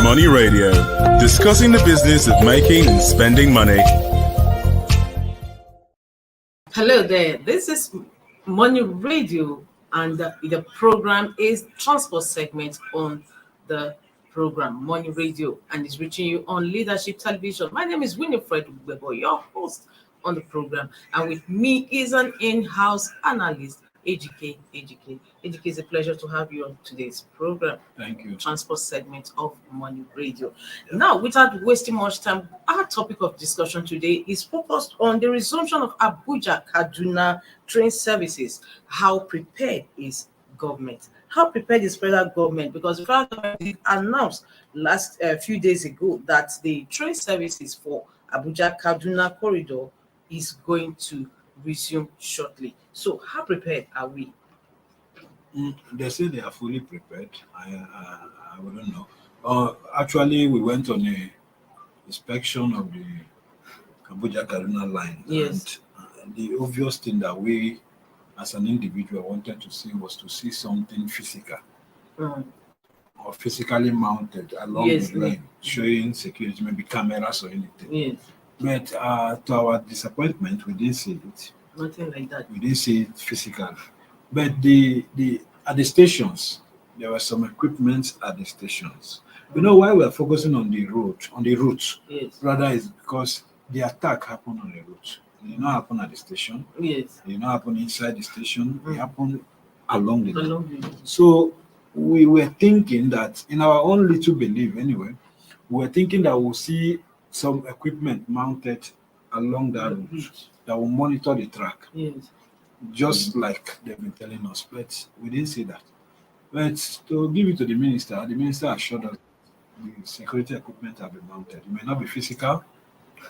Money Radio, discussing the business of making and spending money. Hello there, this is Money Radio, and the program is transport segment on the program Money Radio, and it's reaching you on Leadership Television. My name is Winifred Webo, your host on the program, and with me is an in-house analyst, AGK. AGK, it's a pleasure to have you on today's program. Thank you. Transport segment of Money Radio. Now, without wasting much time, our topic of discussion today is focused on the resumption of Abuja-Kaduna train services. How prepared is government? How prepared is federal government? Because the federal government announced last few days ago that the train services for Abuja-Kaduna corridor is going to resume shortly. So how prepared are we? They say they are fully prepared. I wouldn't know. Actually, we went on a inspection of the Abuja-Kaduna line. Yes. And the obvious thing that we, as an individual, wanted to see was to see something physical or physically mounted along the line, showing security, maybe cameras or anything. Yes. But to our disappointment, we didn't see it. Nothing like that. We didn't see it physically. But at the stations, there were some equipment at the stations. You know why we're focusing on the route, Yes. rather is because the attack happened on the route. It did not happen at the station. Yes. It did not happen inside the station. It happened along the line. Along the So we were thinking that, in our own little belief anyway, we were thinking that we'll see some equipment mounted along that route that will monitor the track. Yes. Just like they've been telling us, but we didn't see that. But to give it to the minister assured us the security equipment have been mounted. It may not be physical,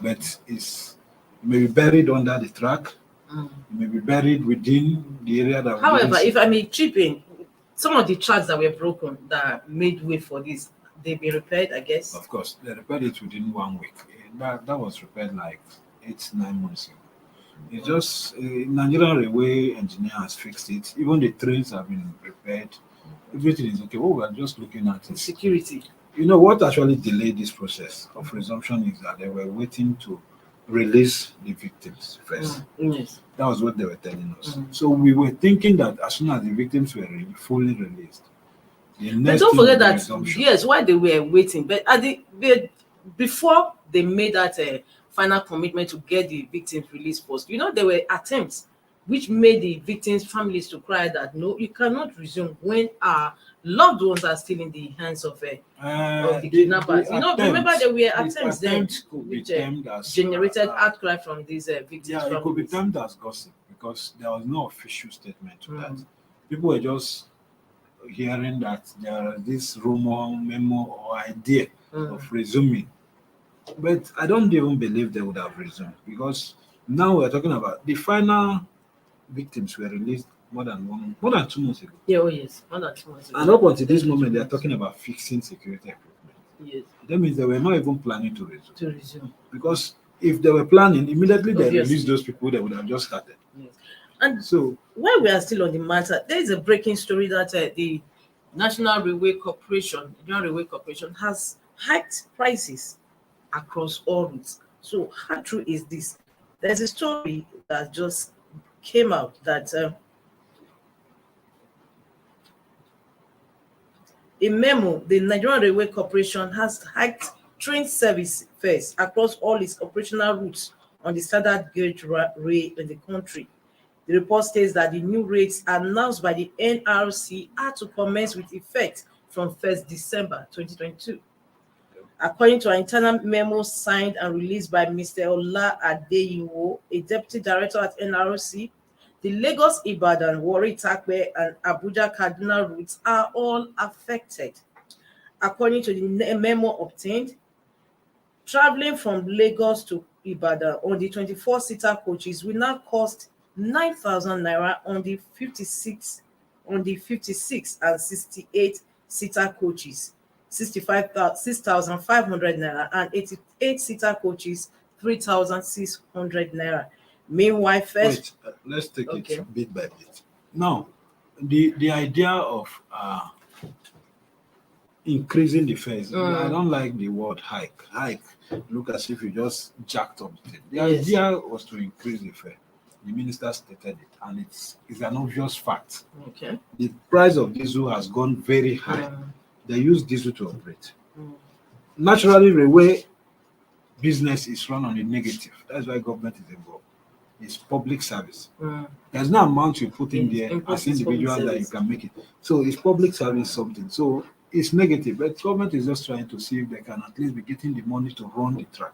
but it may be buried under the track. It may be buried within the area that. However, if I may chip in, some of the tracks that were broken that made way for this, they've been repaired, I guess. Of course, they repaired it within 1 week. That was repaired like 8-9 months ago. It's just Nigerian railway engineer has fixed it. Even the trains have been repaired. Everything is okay. What we're just looking at is security. You know what actually delayed this process of resumption is that they were waiting to release the victims first. Yes. That was what they were telling us. So we were thinking that as soon as the victims were fully released, but don't forget that yes, while they were waiting, but before they made that final commitment to get the victims released first, you know, there were attempts which made the victims' families to cry that no, you cannot resume when our loved ones are still in the hands of the kidnappers. You know, remember there were attempts then which generated outcry from these victims. Yeah, it could be termed as gossip because there was no official statement to that. People were just hearing that there is this rumor, memo, or idea of resuming. But I don't even believe they would have resumed because now we're talking about the final victims were released more than 2 months ago. Yeah, yes, more than 2 months ago. And up until this moment, they are talking about fixing security equipment. Yes. That means they were not even planning to resume. To resume. Because if they were planning, immediately they released those people, they would have just started. Yes. And so, while we are still on the matter, there is a breaking story that the National Railway Corporation, has hiked prices across all routes. So how true is this? There's a story that just came out that a memo, the Nigerian Railway Corporation has hiked train service fares across all its operational routes on the standard gauge rail in the country. The report states that the new rates announced by the NRC are to commence with effect from 1st December 2022. According to an internal memo signed and released by Mr. Ola Adeyiwo, a deputy director at NRC, the Lagos-Ibadan, Warri-Takpe, and Abuja-Kaduna routes are all affected. According to the memo obtained, traveling from Lagos to Ibadan on the 24-seater coaches will now cost 9,000 naira on the 56 and 68-seater coaches, 6,500 naira, and 88-seater coaches, 3,600 naira. Meanwhile, first, let's take it bit by bit. Now, the idea of increasing the fares. Mm. I don't like the word hike. Hike look as if you just jacked up the thing. The Yes. idea was to increase the fare. The minister stated it, and it's an obvious fact. Okay. The price of diesel has gone very high. Mm. They use diesel to operate. Mm. Naturally, railway business is run on the negative. That's why government is involved. It's public service. Mm. There's no amount you put in there Input as is public individual that you service. can make it. So it's public service something. So it's negative. But government is just trying to see if they can at least be getting the money to run the track.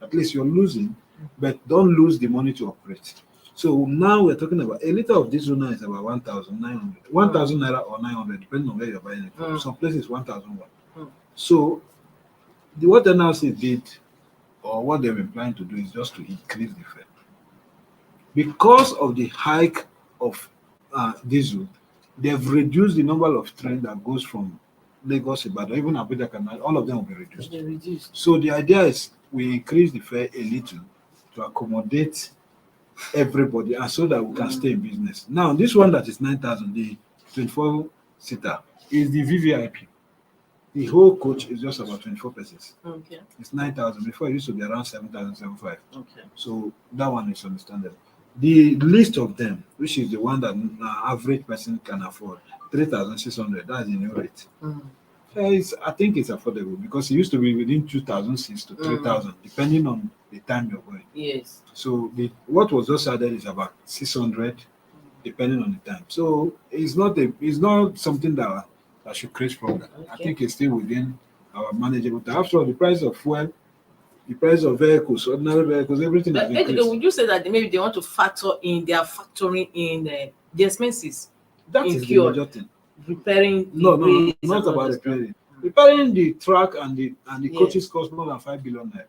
At least you're losing, but don't lose the money to operate. So now we're talking about a liter of diesel now is about 1,900. 1,000 naira or 900, depending on where you're buying it from. Mm. Some places 1,001. Mm. So what NLC did, or what they've been planning to do, is just to increase the fare. Because of the hike of diesel, they've reduced the number of trains that goes from Lagos, Ibadan, even Abuja-Kaduna, all of them will be reduced. They reduced. So the idea is we increase the fare a little to accommodate everybody and so that we can stay in business. Now, this one that is 9,000, the 24-seater, is the VVIP. The whole coach is just about 24 persons. Okay. It's 9,000. Before it used to be around 7,750. Okay. So that one is understandable. The list of them, which is the one that average person can afford, 3,600. That's the new rate. Mm. I think it's affordable because it used to be within 2,006 to 3,000, depending on the time you're going. Yes. So what was just added is about 600, depending on the time. So it's not something that should create problem. Okay. I think it's still within our manageable time. After all, the price of fuel, the price of vehicles, ordinary vehicles, everything has But increased. would you say that maybe they want to factoring in the expenses? That is the incurred? major thing. Repairing the No, ways not and all about that stuff. repairing. Repairing the track and the Yes. coaches cost more than 5 billion naira.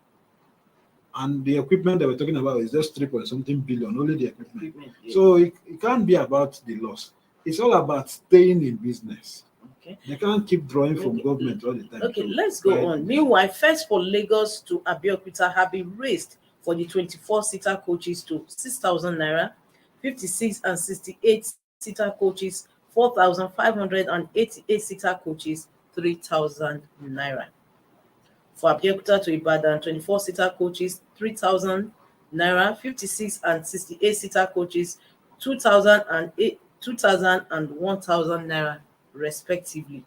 And the equipment that we're talking about is just 3 point something billion, only the equipment. Yes. So it can't be about the loss. It's all about staying in business. Okay. They can't keep drawing from Okay. government all the time. Okay, to let's go buy on. business. Meanwhile, fares for Lagos to Abuja have been raised for the 24-seater coaches to 6,000 naira, 56 and 68-seater coaches 4,500, and 88-seater coaches 3,000 naira. For Abuja to Ibadan, 24-seater coaches 3,000 naira, 56 and 68-seater coaches 2,000 and 1,000 naira respectively.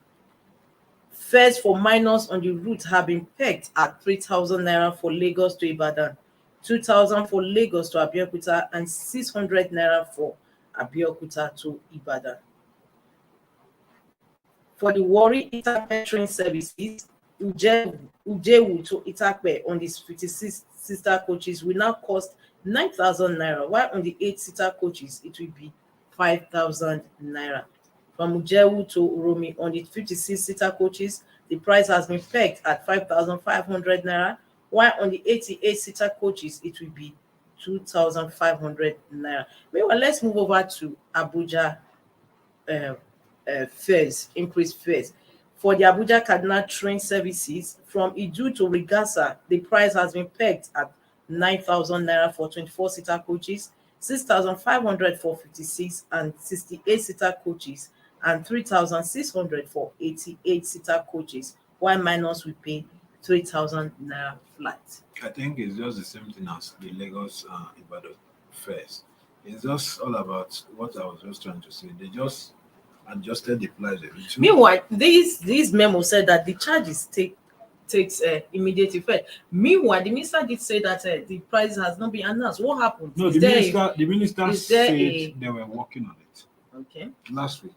Fares for minors on the route have been pegged at 3,000 naira for Lagos to Ibadan, 2,000 for Lagos to Abeokuta, and 600 naira for Abeokuta to Ibadan. For the Warri Itakpe train services, Ujewu to Itakpe on the 56-seater coaches will now cost 9,000 naira, while on the 8-seater coaches it will be 5,000 naira. From Ujewu to Uromi on the 56-seater coaches, the price has been pegged at 5,500 naira, while on the 88-seater coaches, it will be 2,500 naira. Meanwhile, let's move over to Abuja fares, increased fares. For the Abuja-Kaduna train services, from Idu to Rigasa, the price has been pegged at 9,000 naira for 24-seater coaches, 6,500 for 56 and 68-seater coaches, and 3,600 for 88-seater coaches, while minors will pay 3,000 naira flat. I think it's just the same thing as the Lagos Ibadan fares. It's just all about what I was just trying to say. They just adjusted the price. Meanwhile, this memo said that the charges takes immediate effect. Meanwhile, the minister did say that the price has not been announced. What happened? No, the minister said they were working on it. Okay. Last week,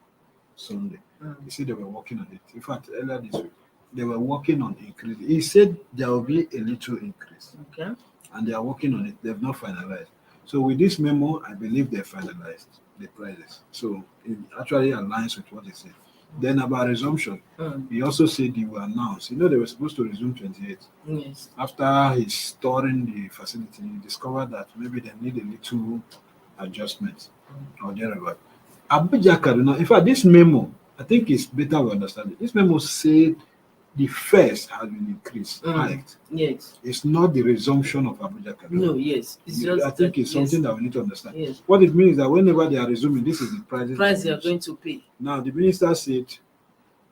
Sunday, he said they were working on it. In fact, earlier this week, they were working on increase. He said there will be a little increase. Okay. And they are working on it. They've not finalized. So with this memo, I believe they finalized the prices. So it actually aligns with what he said. Then about resumption, he also said he will announce. They were supposed to resume 28. Yes. After he's touring the facility, he discovered that maybe they need a little adjustment or thereabout. Abuja-Kaduna, in fact, this memo, I think it's better we understand it. This memo said the fares has been increased, hiked. Yes. It's not the resumption of Abuja-Kaduna. No, yes. It's just I think it's something that we need to understand. Yes. What it means is that whenever they are resuming, this is the price you are going to pay. Now, the minister said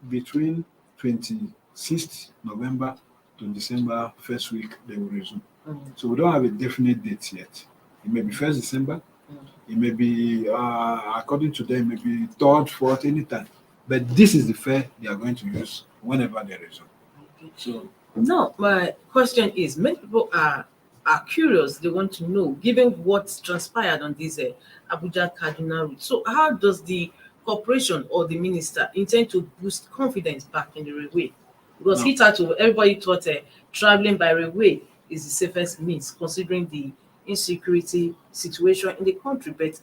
between 26th November to December first week they will resume. Mm. So we don't have a definite date yet. It may be 1st December. It may be, according to them, maybe 3rd, 4th, anytime. But this is the fare they are going to use whenever they resume. Okay. So Now, my question is: many people are curious. They want to know, given what transpired on this Abuja-Kaduna route. So, how does the corporation or the minister intend to boost confidence back in the railway? Because No. hitherto, everybody thought traveling by railway is the safest means, considering the insecurity situation in the country. But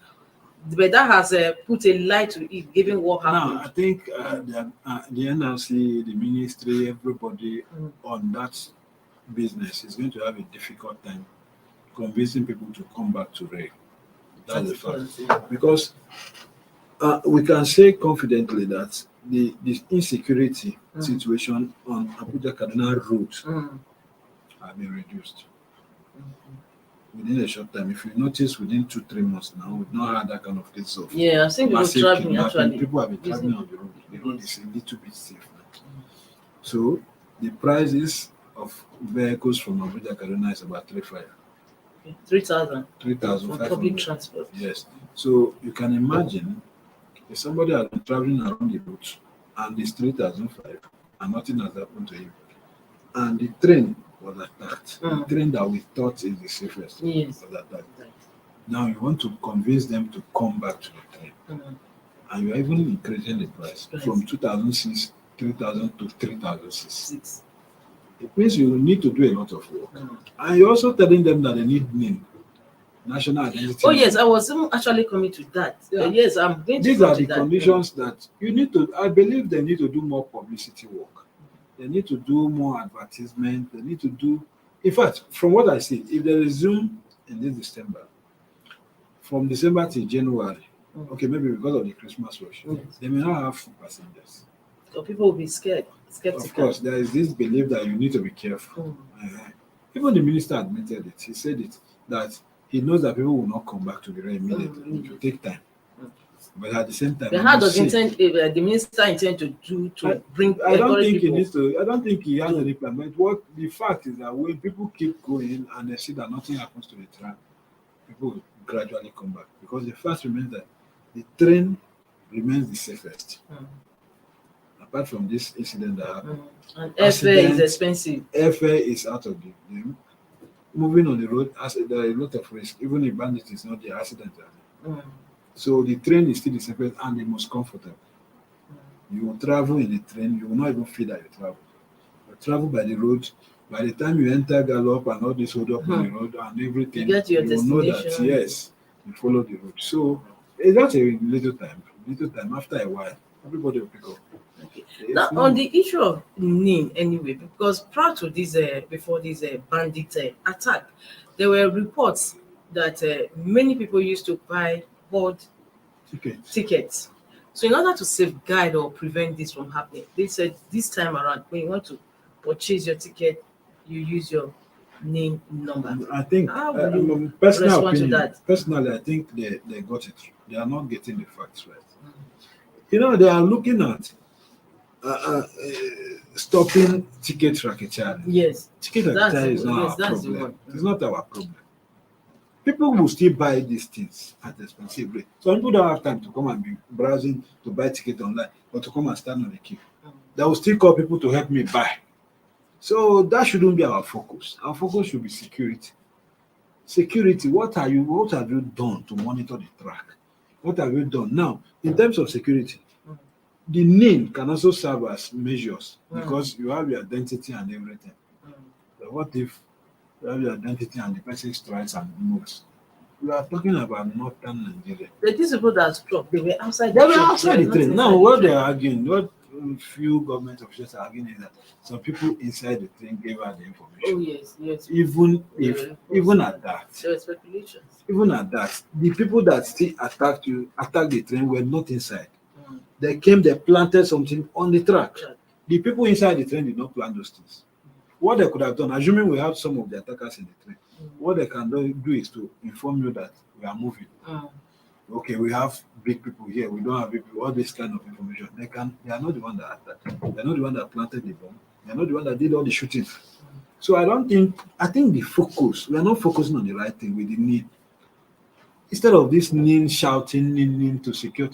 that has put a light to it, given what happened. now I think the NLC, the ministry, everybody Mm. on that business is going to have a difficult time convincing people to come back to rail. That's the fact. Because we can say confidently that the insecurity situation on Abuja-Kaduna route Mm. have been reduced within a short time. If you notice, within 2-3 months now, we've not had that kind of case of Yeah, I've seen people massive traveling kidnapping. actually. People have been traveling on the road. The road is a little bit safe now. So the prices of vehicles from Abuja-Kaduna is about 3,000 for 3,500. public transport. Yes. So you can imagine if somebody has been traveling around the route and it's 3,500 and nothing has happened to him, and the train was attacked, the train that we thought is the safest Yes. was attacked. Now you want to convince them to come back to the train, and you're even increasing the price from 2,006, 3,000 to 3,006. It means you need to do a lot of work. And you're also telling them that they need NIN, national identity. Oh yes, I was actually coming to that. Yeah. Yes, I'm going to These come are to the that. conditions that you need to, I believe they need to do more publicity work. They need to do more advertisement. They need to do, in fact, from what I see, if they resume in this December, from December to January, okay, maybe because of the Christmas rush, they may not have full passengers. So people will be scared. Skeptical. Of course, there is this belief that you need to be careful. Even the minister admitted it. He said it, that he knows that people will not come back to the rail immediately. It will take time. But at the same time, but how does the minister intend to bring? I don't think people? he needs to. I don't think he has any plan. But what the fact is that when people keep going and they see that nothing happens to the train, people will gradually come back, because the fact remains that the train remains the safest. Apart from this incident that happened, and airfare is expensive. Airfare is out of the game. Moving on the road, there are a lot of risk. Even if bandit is not the accident. So the train is still the safest and the most comfortable. You will travel in the train, you will not even feel that you travel. You travel by the road. By the time you enter Gallop and all this hold up on the road and everything, you get your will know that yes, you follow the road. So it's not a little time. After a while, everybody will pick up. Okay. Now, on the issue of NIN, anyway, because prior to this, before this bandit attack, there were reports that many people used to buy board tickets. So, in order to safeguard or prevent this from happening, they said this time around, when you want to purchase your ticket, you use your NIN number. I think, personally, I think they got it. They are not getting the facts right. You know, they are looking at stopping ticket racketeering. Yes. Ticket racketeering is not our problem. It's not our problem. People will still buy these things at expensive rate. Some people don't have time to come and be browsing to buy ticket online or to come and stand on the queue. They will still call people to help me buy. So that shouldn't be our focus. Our focus should be security. Security, what have you done to monitor the track? What have you done? Now, in terms of security, the name can also serve as measures because you have your identity and everything. But what if you have your identity and the person strikes and moves? We are talking about northern Nigeria. But these people that struck, they were outside the train. Now, what they are arguing, what few government officials are arguing is that some people inside the train gave her the information. Oh, yes. Even at that, there were speculations. Even at that, the people that still attacked the train were not inside. They came, they planted something on the track. The people inside the train did not plant those things. What they could have done, assuming we have some of the attackers in the train, what they can do is to inform you that we are moving. Okay, we have big people here, we don't have big people, all this kind of information. They are not the one that attacked. They're not the one that planted the bomb. They're not the one that did all the shooting. So I think the focus, we are not focusing on the right thing with the need. Instead of this need shouting, need to secure,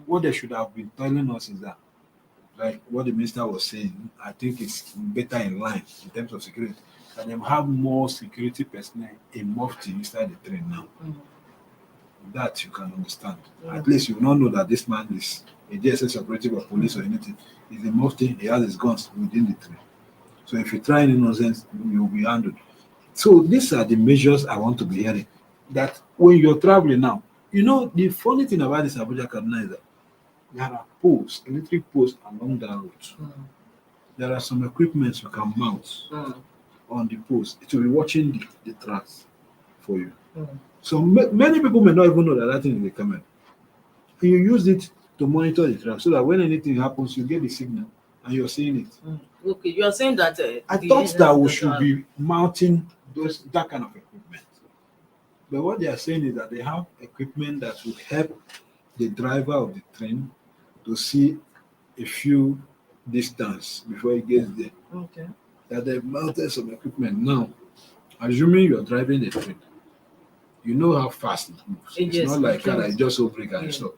what they should have been telling us is that, like what the minister was saying, I think it's better in line in terms of security. And them have more security personnel in Mufti inside the train now. That you can understand. At least you will not know that this man is a DSS operative or police or anything. He's a Mufti, he has his guns within the train. So if you try any nonsense, you will be handled. So these are the measures I want to be hearing. That when you're traveling now, the funny thing about this Abuja-Kaduna is that there are poles, electric poles along that route. There are some equipments you can mount on the poles. It will be watching the tracks for you. So many people may not even know that thing is a camera. And you use it to monitor the track so that when anything happens, you get the signal and you're seeing it. Okay, you are saying that I thought that we should be mounting that kind of equipment. But what they are saying is that they have equipment that will help the driver of the train to see a few distance before he gets there. Okay. That they've mounted some equipment. Now, assuming you're driving the train, you know how fast it moves. It's not like that, I just open and stop.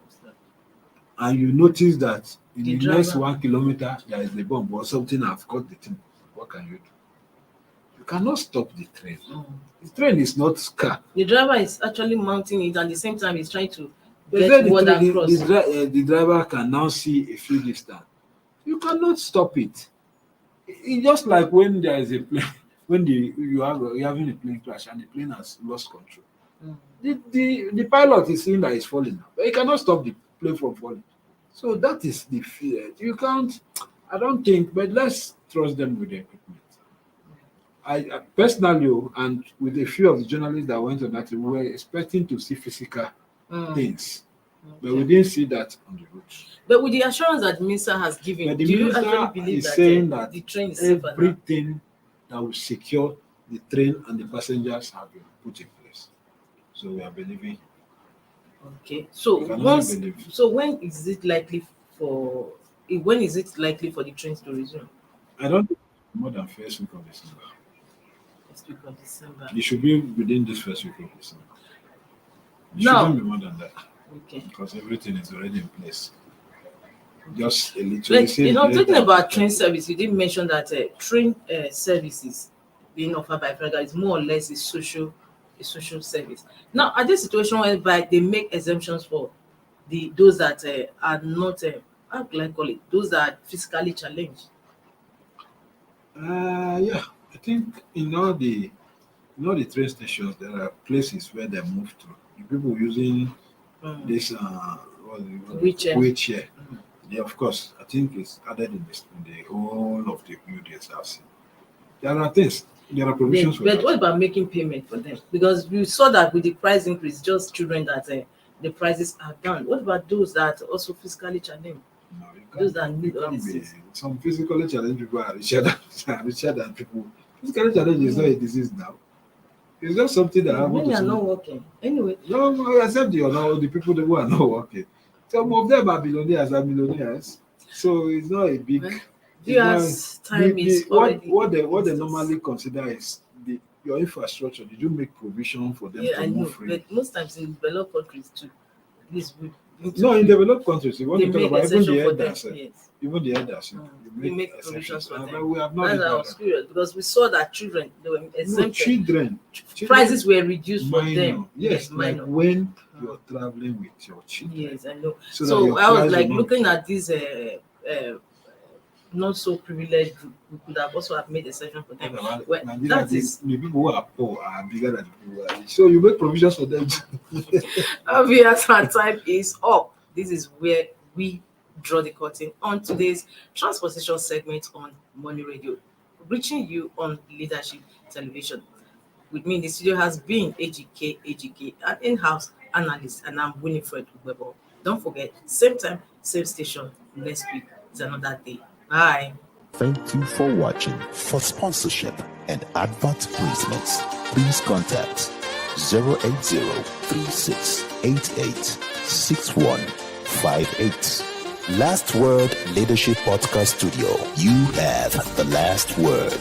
And you notice that in the next 1 kilometer, there is a bomb or something has caught the thing. What can you do? You cannot stop the train. The train is not car. The driver is actually mounting it, and at the same time, he's trying to get water across. The driver can now see a few distance. You cannot stop it. It's just like when there is a plane, when you're having a plane crash and the plane has lost control. The pilot is seeing that it's falling now, but he cannot stop the plane from falling. So that is the fear. You can't, I don't think, but let's trust them with the equipment. I personally, and with a few of the journalists that went on that, we were expecting to see physical things, but we didn't see that on the route. But with the assurance that the minister has given, do you actually believe that the train is safer now? Everything that will secure the train and the passengers have been put in place. So we are believing. Okay. So when is it likely for the trains to resume? I don't think more than first week of December. First week of December. It should be within this first week of December. It No. shouldn't be more than that. Okay. Because everything is already in place. Just a little. Talking about train service, you did mention that train services being offered by federal is more or less a social service. Now, are there situations whereby they make exemptions for those that are not how can I call it? Those that are physically challenged? Yeah, I think in all the train stations there are places where they move through. The people using this wheelchair. Yeah, of course, I think it's added in the whole of the buildings I've seen. There are things. There are provisions for that. But what about making payment for them? Because we saw that with the price increase, just children that the prices are down. What about those that are also physically challenged? No, those that need all these things. Some physically challenged people are richer than people. Physically challenged is not a disease now. It's just something that happens. Many are not working. Anyway. No, except the people who are not working. Some of them are millionaires. So it's not a big. What they normally consider is your infrastructure. Did you make provision for them to move free? But most times in developed countries too, in developed countries, you want to talk about even the elders. Even the elders, you make provisions for them. We have not done that because we saw that children they were exempted. Children prices were reduced for them. Yes, like when you're traveling with your children. Yes, I know. So I was like looking at these not so privileged group. We could have also made a section for them. The people who are poor are bigger than the people who are rich. So you make provisions for them. Obviously, our time is up. This is where we draw the curtain on today's transportation segment on Money Radio, reaching you on Leadership Television. With me in the studio has been AGK, an in-house analyst, and I'm Winifred Weber. Don't forget, same time, same station. Next week is another day. Bye. Thank you for watching. For sponsorship and advert placements, please contact 080-3688-6158. Last Word Leadership Podcast Studio. You have the last word.